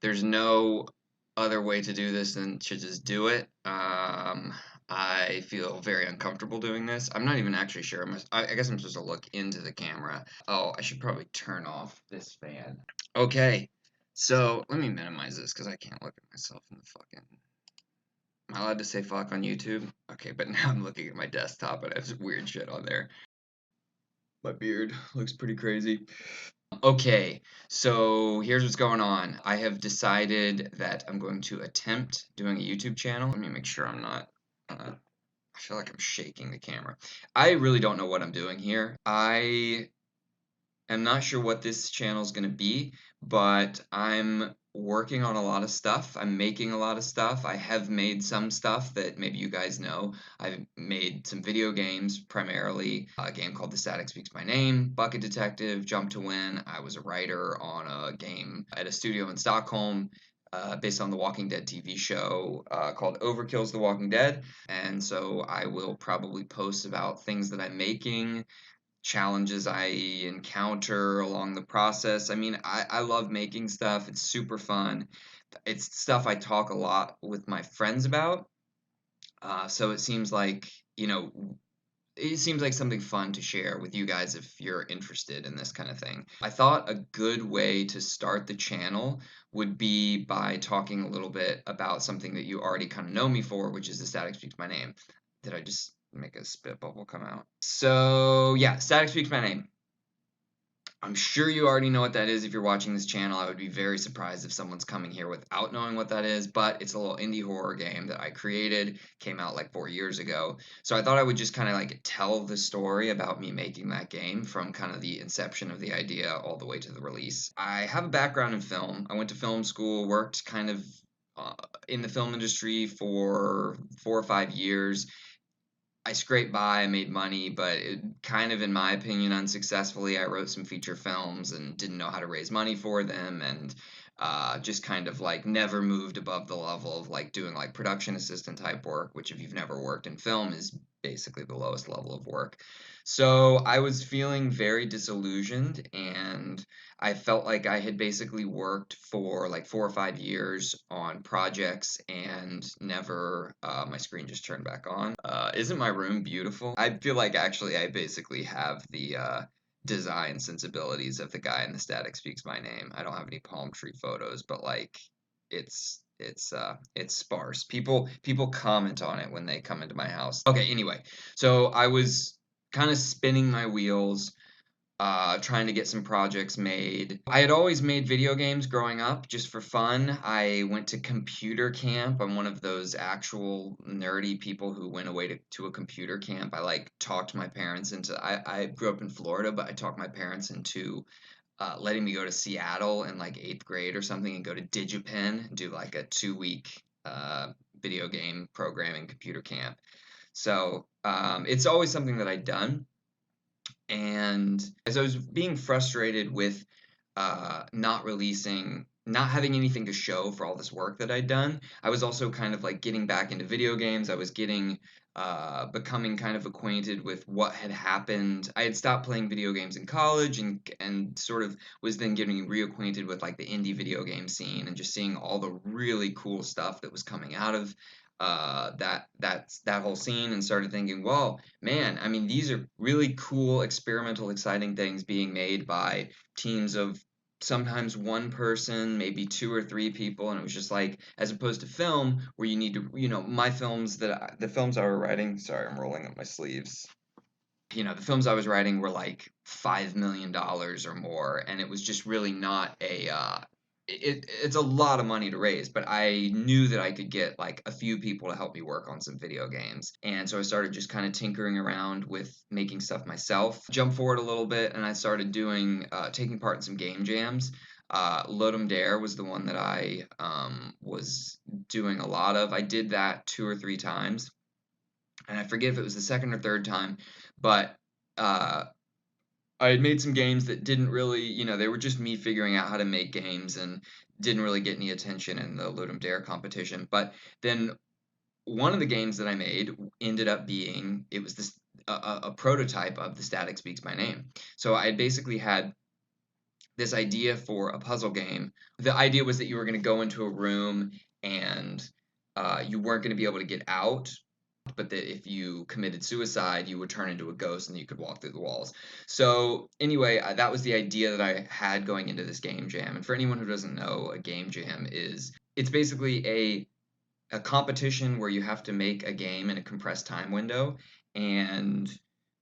There's no other way to do this than to just do it. I feel very uncomfortable doing this. I'm not even actually sure. I guess I'm supposed to look into the camera. Oh, I should probably turn off this fan. Okay, so let me minimize this because I can't look at myself in the fucking. Am I allowed to say fuck on YouTube? Okay, but now I'm looking at my desktop and I have some weird shit on there. My beard looks pretty crazy. Okay, so here's what's going on. I have decided that I'm going to attempt doing a YouTube channel. Let me make sure I'm not. I feel like I'm shaking the camera. I really don't know what I'm doing here. I am not sure what this channel is going to be, but I'm working on a lot of stuff. I'm making a lot of stuff. I have made some stuff that maybe you guys know. I've made some video games, primarily a game called The Static Speaks My Name, Bucket Detective, Jump to Win. I was a writer on a game at a studio in Stockholm. Based on the Walking Dead TV show called Overkill's The Walking Dead. And so I will probably post about things that I'm making, challenges I encounter along the process. I mean, I love making stuff. It's super fun. It's stuff I talk a lot with my friends about. So it seems like, you know, it seems like something fun to share with you guys if you're interested in this kind of thing. I thought a good way to start the channel would be by talking a little bit about something that you already kind of know me for, which is the Static Speaks My Name. Did I just make a spit bubble come out? So, yeah, Static Speaks My Name. I'm sure you already know what that is if you're watching this channel. I would be very surprised if someone's coming here without knowing what that is, but it's a little indie horror game that I created, came out like 4 years ago. So I thought I would just kind of like tell the story about me making that game from kind of the inception of the idea all the way to the release. I have a background in film. I went to film school, worked kind of uh, in the film industry for 4 or 5 years. I scraped by, I made money, but it, kind of, in my opinion, unsuccessfully. I wrote some feature films and didn't know how to raise money for them, and just kind of like never moved above the level of like doing like production assistant type work, which, if you've never worked in film, is basically the lowest level of work. So I was feeling very disillusioned, and I felt like I had basically worked for like 4 or 5 years on projects and never, my screen just turned back on. Isn't my room beautiful? I feel like actually I basically have the design sensibilities of the guy in The Static Speaks My Name. I don't have any palm tree photos, but like it's sparse. People comment on it when they come into my house. Okay, anyway, so I was kind of spinning my wheels, trying to get some projects made. I had always made video games growing up just for fun. I went to computer camp. I'm one of those actual nerdy people who went away to a computer camp. I like talked my parents into, I grew up in Florida, but I talked my parents into letting me go to Seattle in like eighth grade or something and go to DigiPen and do like a 2 week video game programming computer camp. So it's always something that I'd done. And as I was being frustrated with not having anything to show for all this work that I'd done, I was also kind of like getting back into video games. I was becoming kind of acquainted with what had happened. I had stopped playing video games in college, and sort of was then getting reacquainted with like the indie video game scene and just seeing all the really cool stuff that was coming out of that whole scene, and started thinking, well, man, I mean, these are really cool, experimental, exciting things being made by teams of sometimes one person, maybe two or three people, and it was just like, as opposed to film, where you need to, the films I were writing, sorry, I'm rolling up my sleeves. The films I was writing were like $5 million or more, and it was just really not it's a lot of money to raise, but I knew that I could get like a few people to help me work on some video games. And so I started just kind of tinkering around with making stuff myself. Jump forward a little bit, and I started taking part in some game jams. Lodum Dare was the one that I was doing a lot of. I did that 2 or 3 times, and I forget if it was the second or third time, but uh, I had made some games that didn't really, they were just me figuring out how to make games, and didn't really get any attention in the Ludum Dare competition. But then one of the games that I made ended up being, it was a prototype of The Static Speaks My Name. So I basically had this idea for a puzzle game. The idea was that you were going to go into a room and you weren't going to be able to get out, but that if you committed suicide, you would turn into a ghost and you could walk through the walls. So, anyway, that was the idea that I had going into this game jam. And for anyone who doesn't know, a game jam is it's basically a competition where you have to make a game in a compressed time window. And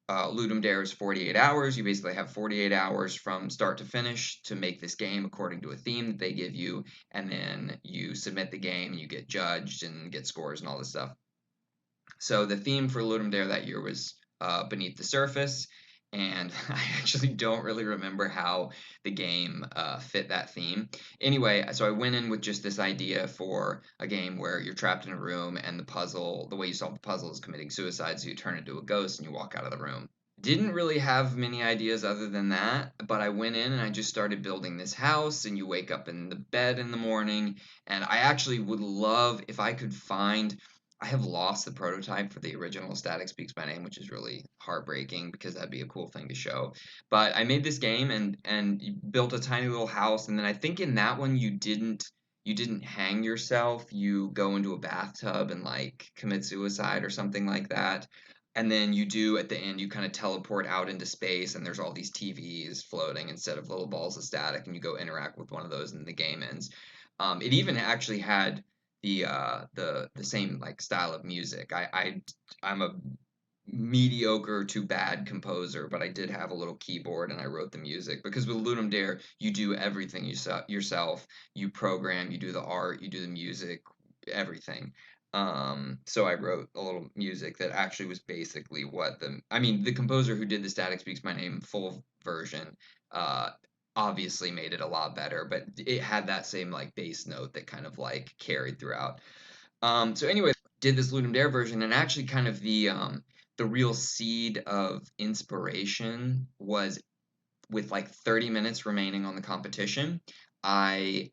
Ludum Dare is 48 hours. You basically have 48 hours from start to finish to make this game according to a theme that they give you. And then you submit the game and you get judged and get scores and all this stuff. So the theme for Ludum Dare that year was Beneath the Surface, and I actually don't really remember how the game fit that theme. Anyway, so I went in with just this idea for a game where you're trapped in a room and the way you solve the puzzle is committing suicide, so you turn into a ghost and you walk out of the room. Didn't really have many ideas other than that, but I went in and I just started building this house, and you wake up in the bed in the morning, and I actually would love if I could find I have lost the prototype for the original Static Speaks My Name, which is really heartbreaking because that'd be a cool thing to show. But I made this game and built a tiny little house, and then I think in that one you didn't hang yourself. You go into a bathtub and like commit suicide or something like that. And then you do at the end, you kind of teleport out into space, and there's all these TVs floating instead of little balls of static, and you go interact with one of those, and the game ends. It even actually had the same like style of music. I'm a mediocre to bad composer, but I did have a little keyboard and I wrote the music because with Ludum Dare you do everything yourself. You program, you do the art, you do the music, everything. So I wrote a little music that actually was basically the composer who did the Static Speaks My Name full version, uh, obviously made it a lot better, but it had that same like bass note that kind of like carried throughout. So anyway, did this Ludum Dare version, and actually kind of the real seed of inspiration was with like 30 minutes remaining on the competition. I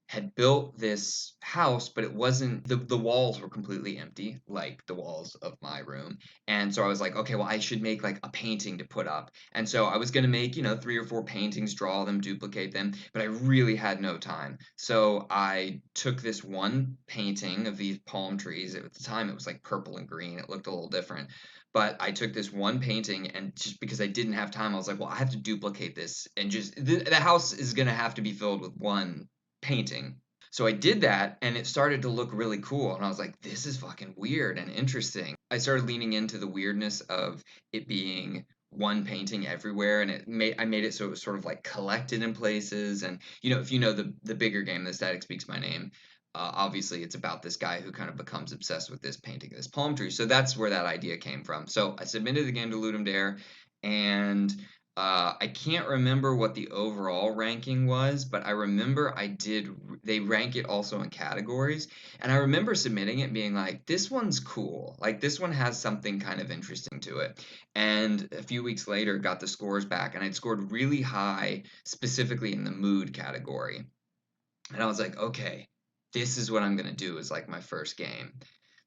had built this house, but it wasn't the walls were completely empty, like the walls of my room. And so I was like, okay, well, I should make like a painting to put up. And so I was gonna make, 3 or 4 paintings, draw them, duplicate them, but I really had no time. So I took this one painting of these palm trees. At the time, it was like purple and green. It looked a little different. But I took this one painting, and just because I didn't have time, I was like, well, I have to duplicate this, and just the house is gonna have to be filled with one painting. So I did that and it started to look really cool. And I was like, this is fucking weird and interesting. I started leaning into the weirdness of it being one painting everywhere, and I made it so it was sort of like collected in places. And if you know the bigger game, The Static Speaks My Name, obviously it's about this guy who kind of becomes obsessed with this painting of this palm tree. So that's where that idea came from. So I submitted the game to Ludum Dare, and I can't remember what the overall ranking was, but I remember they rank it also in categories. And I remember submitting it and being like, this one's cool. Like, this one has something kind of interesting to it. And a few weeks later, got the scores back, and I'd scored really high, specifically in the mood category. And I was like, okay, this is what I'm gonna do as like my first game.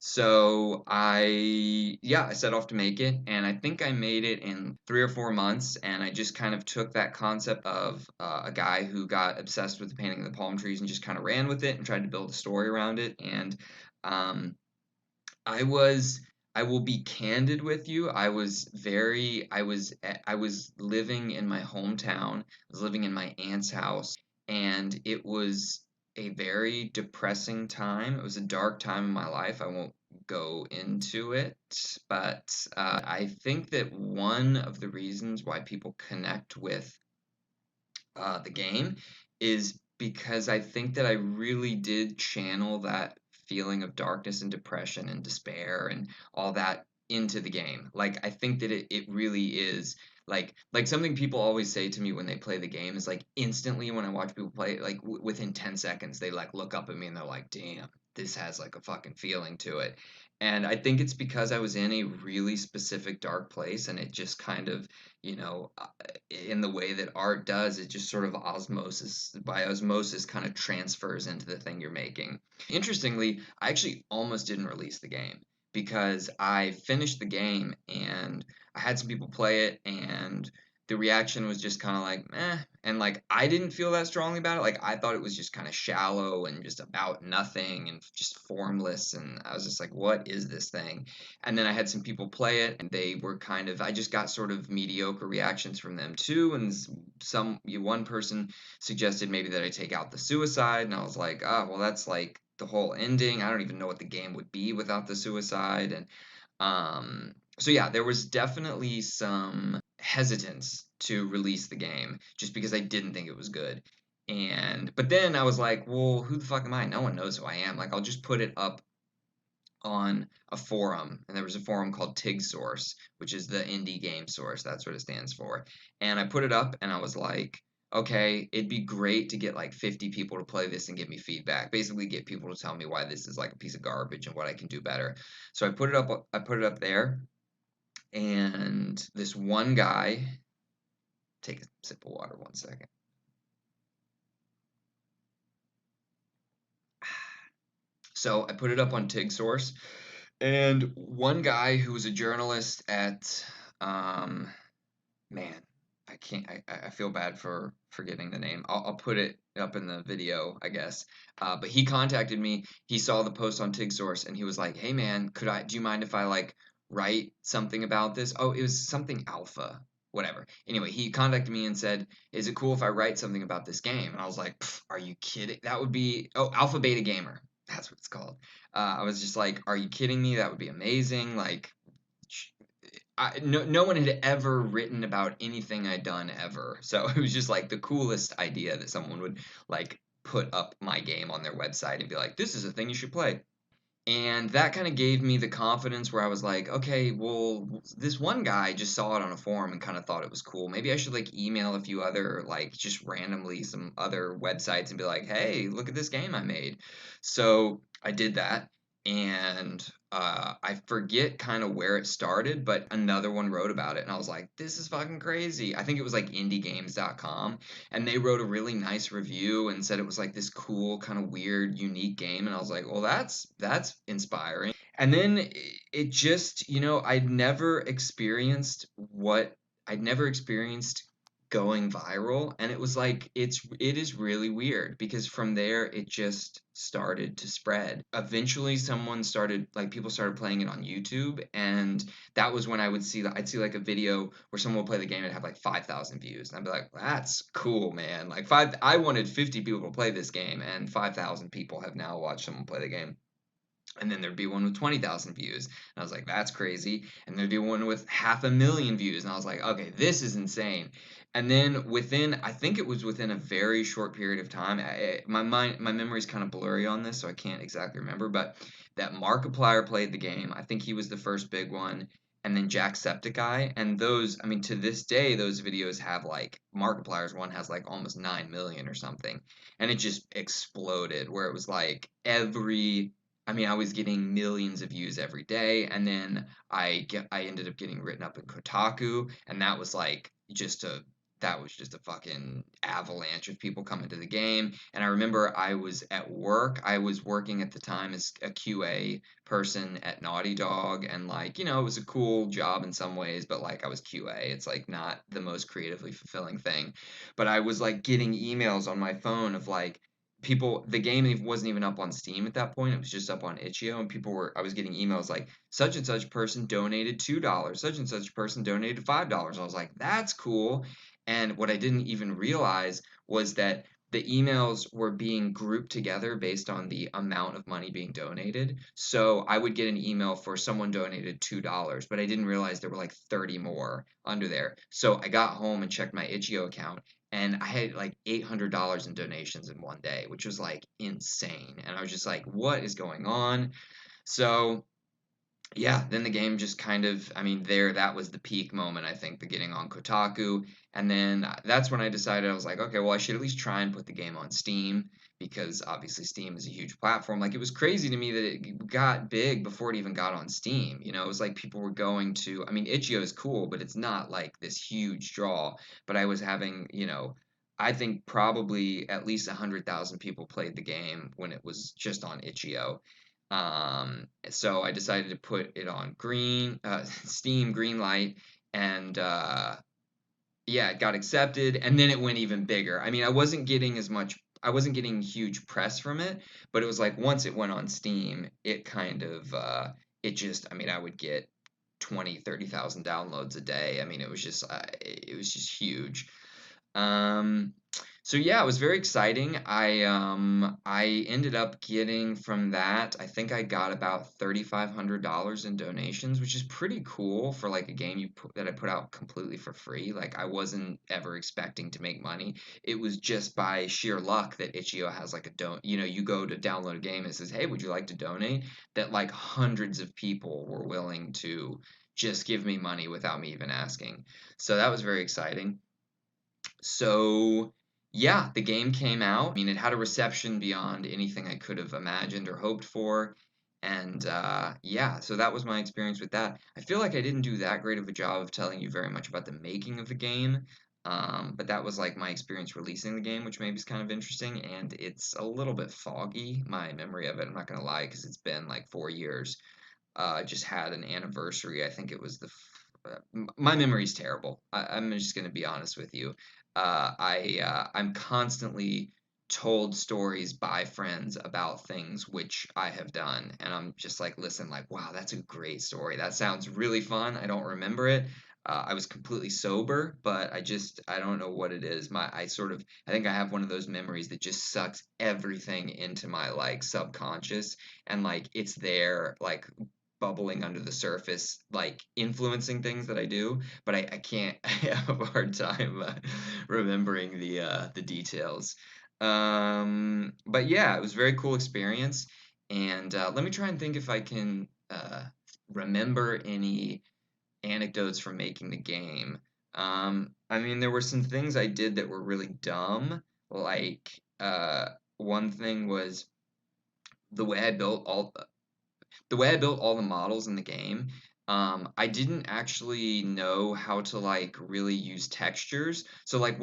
So I set off to make it, and I think I made it in 3 or 4 months. And I just kind of took that concept of a guy who got obsessed with the painting of the palm trees and just kind of ran with it and tried to build a story around it. And um, I was I will be candid with you. I was living in my hometown. I was living in my aunt's house, and it was a very depressing time. It was a dark time in my life. I won't go into it, but I think that one of the reasons why people connect with the game is because I think that I really did channel that feeling of darkness and depression and despair and all that into the game. Like I think that it really is like something people always say to me when they play the game is like instantly when I watch people play it, like within 10 seconds they like look up at me and they're like, "Damn, this has like a fucking feeling to it." And I think it's because I was in a really specific dark place, and it just kind of, you know, in the way that art does, it just sort of by osmosis kind of transfers into the thing you're making. Interestingly, I actually almost didn't release the game because I finished the game and I had some people play it, and the reaction was just kind of like, eh. And like, I didn't feel that strongly about it. Like, I thought it was just kind of shallow and just about nothing and just formless. And I was just like, what is this thing? And then I had some people play it and they were kind of, I just got sort of mediocre reactions from them too. And one person suggested maybe that I take out the suicide. And I was like, oh, well, that's like the whole ending. I don't even know what the game would be without the suicide. And, so yeah, there was definitely some hesitance to release the game just because I didn't think it was good. And but then I was like, well, who the fuck am I? No one knows who I am. Like I'll just put it up on a forum, and there was a forum called TIG Source, which is the indie game source. That's what it stands for. And I put it up, and I was like, okay, it'd be great to get like 50 people to play this and give me feedback. Basically, get people to tell me why this is like a piece of garbage and what I can do better. So I put it up. I put it up there, and this one guy. Take a sip of water 1 second. So I put it up on TIG Source, and one guy who was a journalist at um, man, I can't. I feel bad for forgetting the name. I'll put it up in the video, I guess. But he contacted me. He saw the post on TigSource, and he was like, "Hey, man, could I? Do you mind if I like write something about this?" Oh, it was something alpha, whatever. Anyway, he contacted me and said, "Is it cool if I write something about this game?" And I was like, "Are you kidding? That would be Alpha Beta Gamer. That's what it's called." I was just like, "Are you kidding me? That would be amazing!" Like no one had ever written about anything I'd done ever. So it was just like the coolest idea that someone would like put up my game on their website and be like, this is a thing you should play. And that kind of gave me the confidence where I was like, okay, well, this one guy just saw it on a forum and kind of thought it was cool. Maybe I should like email a few other, like just randomly some other websites and be like, hey, look at this game I made. So I did that. And I forget kind of where it started, but another one wrote about it. And I was like, this is fucking crazy. I think it was like indiegames.com. And they wrote a really nice review and said it was like this cool, kind of weird, unique game. And I was like, well, that's inspiring. And then it just, I'd never experienced going viral, and it was like it is really weird because from there it just started to spread. Eventually people started playing it on YouTube, and that was when I'd see like a video where someone would play the game and have like 5,000 views, and I'd be like, that's cool, man. Like I wanted 50 people to play this game, and 5,000 people have now watched someone play the game. And then there'd be one with 20,000 views. And I was like, that's crazy. And there'd be one with 500,000 views. And I was like, okay, this is insane. And then I think it was within a very short period of time. My memory's kind of blurry on this, so I can't exactly remember. But that Markiplier played the game. I think he was the first big one. And then Jacksepticeye. And those, I mean, to this day, those videos have like, Markiplier's one has like almost 9 million or something. And it just exploded where it was like I was getting millions of views every day, and then I ended up getting written up in Kotaku, and that was just a fucking avalanche of people coming to the game. And I remember I was at work. I was working at the time as a QA person at Naughty Dog, and it was a cool job in some ways, but like I was QA. It's like not the most creatively fulfilling thing. But I was like getting emails on my phone of like the game wasn't even up on Steam at that point. It was just up on itch.io, and I was getting emails like such and such person donated $2, such and such person donated $5. I was like, that's cool. And what I didn't even realize was that the emails were being grouped together based on the amount of money being donated. So I would get an email for someone donated $2, but I didn't realize there were like 30 more under there. So I got home and checked my itch.io account, and I had like $800 in donations in one day, which was like insane. And I was just like, what is going on? So yeah, then the game just kind of, that was the peak moment, I think, the getting on Kotaku. And then that's when I decided, I was like, okay, well, I should at least try and put the game on Steam because obviously Steam is a huge platform. Like, it was crazy to me that it got big before it even got on Steam. It was like people were going to, itch.io is cool, but it's not like this huge draw. But I was having, I think probably at least 100,000 people played the game when it was just on itch.io. So I decided to put it on Steam Greenlight, and yeah, it got accepted, and then it went even bigger. I mean, I wasn't getting huge press from it, but it was like once it went on Steam, it kind of, it just, I mean, I would get 20, 30,000 downloads a day. I mean, it was just huge. Um, so yeah, it was very exciting. I ended up getting from that, I think I got about $3,500 in donations, which is pretty cool for like a game that I put out completely for free. Like I wasn't ever expecting to make money. It was just by sheer luck that Itch.io has like you go to download a game and it says, "Hey, would you like to donate?" That like hundreds of people were willing to just give me money without me even asking. So that was very exciting. So, yeah, the game came out. I mean, it had a reception beyond anything I could have imagined or hoped for. And yeah, so that was my experience with that. I feel like I didn't do that great of a job of telling you very much about the making of the game. But that was like my experience releasing the game, which maybe is kind of interesting. And it's a little bit foggy, my memory of it. I'm not going to lie, because it's been like 4 years. Just had an anniversary. I think it was my memory's terrible. I'm just going to be honest with you. I'm constantly told stories by friends about things which I have done, and I'm just like, listen, like, wow, that's a great story. That sounds really fun. I don't remember it. I was completely sober, but I don't know what it is. I think I have one of those memories that just sucks everything into my like subconscious, and like it's there, like bubbling under the surface, like influencing things that I do, but I can't. I have a hard time remembering the details. But yeah, it was a very cool experience, and let me try and think if I can remember any anecdotes from making the game. I mean, there were some things I did that were really dumb, like one thing was the way I built all the way I built all the models in the game, I didn't actually know how to like really use textures. So like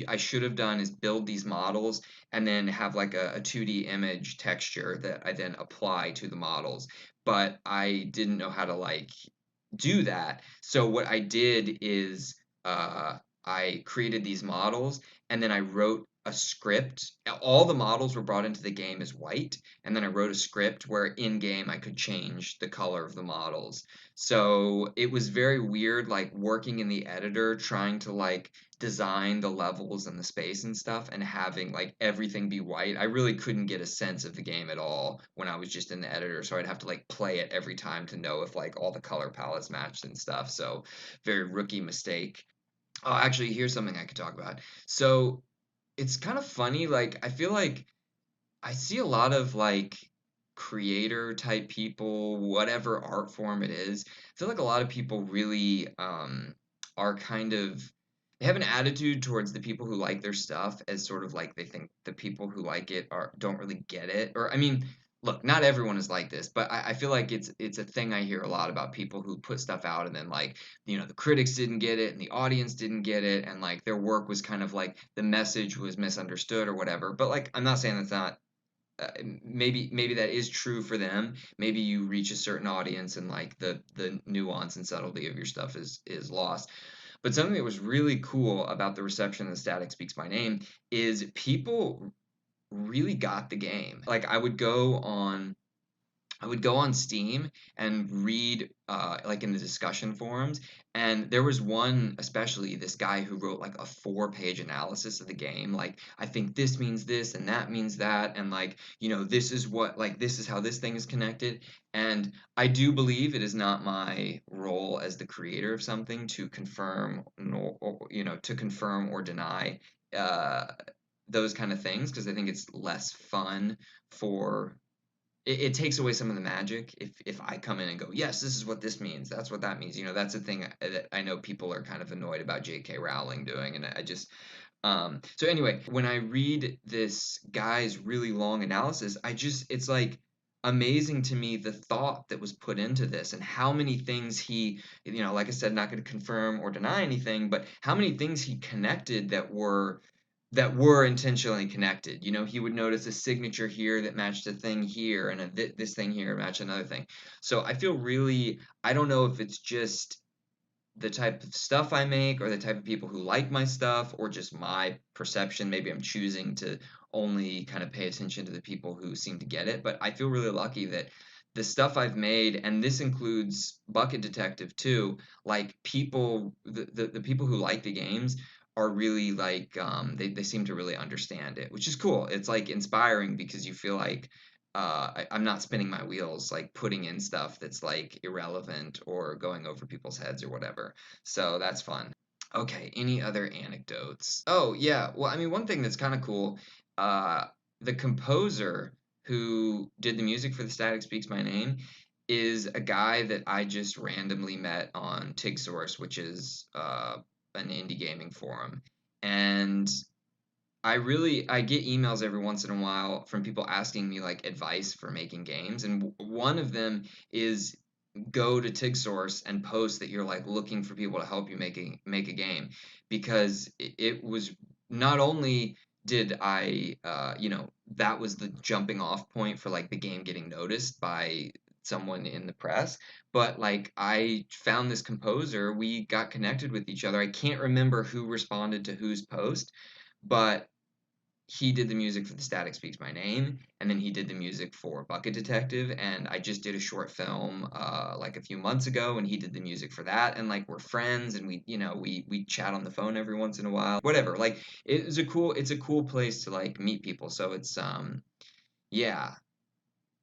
I should have done is build these models and then have like a 2D image texture that I then apply to the models. But I didn't know how to like do that. So what I did is I created these models and then I wrote a script. All the models were brought into the game as white, and then I wrote a script where in game I could change the color of the models. So it was very weird, like working in the editor, trying to like design the levels and the space and stuff, and having like everything be white. I really couldn't get a sense of the game at all when I was just in the editor, so I'd have to like play it every time to know if like all the color palettes matched and stuff. So very rookie mistake. Oh, actually, here's something I could talk about. So it's kind of funny, like I feel like I see a lot of like creator type people, whatever art form it is. I feel like a lot of people really are kind of they have an attitude towards the people who like their stuff as sort of like they think the people who like it are don't really get it. Or I mean, look, not everyone is like this, but I feel like it's a thing I hear a lot about people who put stuff out and then like, the critics didn't get it and the audience didn't get it and like their work was kind of like the message was misunderstood or whatever. But like I'm not saying that's not maybe that is true for them. Maybe you reach a certain audience and like the nuance and subtlety of your stuff is lost. But something that was really cool about the reception of Static Speaks My Name is people really got the game. Like I would go on Steam and read like in the discussion forums, and there was one, especially this guy who wrote like a 4-page analysis of the game. Like, I think this means this and that means that, and like, this is how this thing is connected. And I do believe it is not my role as the creator of something to confirm, to confirm or deny uh, those kind of things, because I think it's less fun for it takes away some of the magic if I come in and go, yes, this is what this means. That's what that means. That's the thing that I know people are kind of annoyed about J.K. Rowling doing, and I just so anyway, when I read this guy's really long analysis, it's like amazing to me the thought that was put into this and how many things like I said, not going to confirm or deny anything, but how many things he connected that were intentionally connected. He would notice a signature here that matched a thing here, and this thing here matched another thing. So I feel really, I don't know if it's just the type of stuff I make or the type of people who like my stuff or just my perception. Maybe I'm choosing to only kind of pay attention to the people who seem to get it. But I feel really lucky that the stuff I've made, and this includes Bucket Detective too, like the people who like the games are really like they seem to really understand it, which is cool. It's like inspiring because you feel like I'm not spinning my wheels, like putting in stuff that's like irrelevant or going over people's heads or whatever. So that's fun. Okay, any other anecdotes? Oh, yeah. Well, I mean, one thing that's kind of cool, uh, the composer who did the music for The Static Speaks My Name is a guy that I just randomly met on TigSource, which is an indie gaming forum. And I get emails every once in a while from people asking me like advice for making games, and one of them is go to TigSource and post that you're like looking for people to help you make a game, because it was not only did I that was the jumping off point for like the game getting noticed by someone in the press, but like I found this composer, we got connected with each other. I can't remember who responded to whose post, but he did the music for The Static Speaks My Name, and then he did the music for Bucket Detective, and I just did a short film like a few months ago, and he did the music for that, and like we're friends, and we chat on the phone every once in a while, whatever. Like it's a cool place to like meet people. So it's yeah,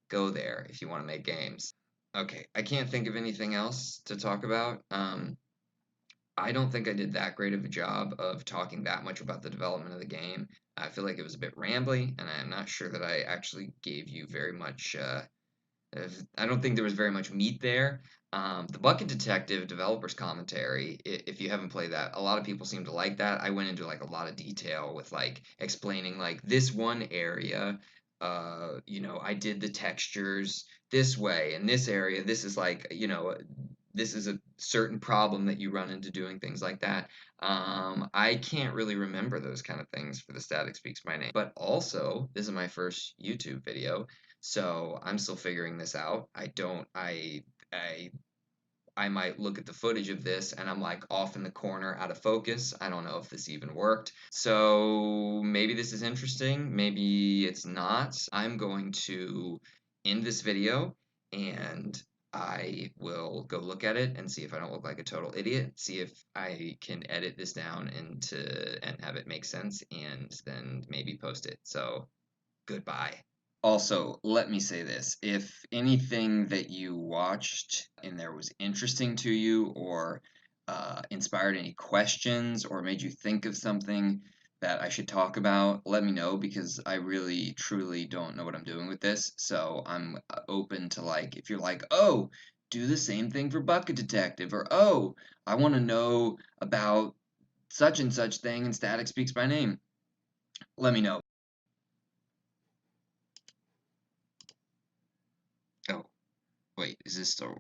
go there if you want to make games. Okay, I can't think of anything else to talk about. I don't think I did that great of a job of talking that much about the development of the game. I feel like it was a bit rambly, and I'm not sure that I actually gave you very much. I don't think there was very much meat there. The Bucket Detective developers commentary, if you haven't played that, a lot of people seem to like that. I went into like a lot of detail with like explaining like this one area. I did the textures this way, and this area, this is like, this is a certain problem that you run into doing things like that. I can't really remember those kind of things for The Static Speaks My Name. But also, this is my first YouTube video, so I'm still figuring this out. I I might look at the footage of this and I'm like off in the corner, out of focus. I don't know if this even worked. So maybe this is interesting, maybe it's not. I'm going to end this video and I will go look at it and see if I don't look like a total idiot, see if I can edit this down and have it make sense, and then maybe post it. So goodbye. Also, let me say this. If anything that you watched in there was interesting to you or inspired any questions or made you think of something that I should talk about, let me know, because I really, truly don't know what I'm doing with this. So I'm open to like, if you're like, oh, do the same thing for Bucket Detective, or oh, I want to know about such and such thing and Static Speaks by Name, let me know. Oh, wait, is this still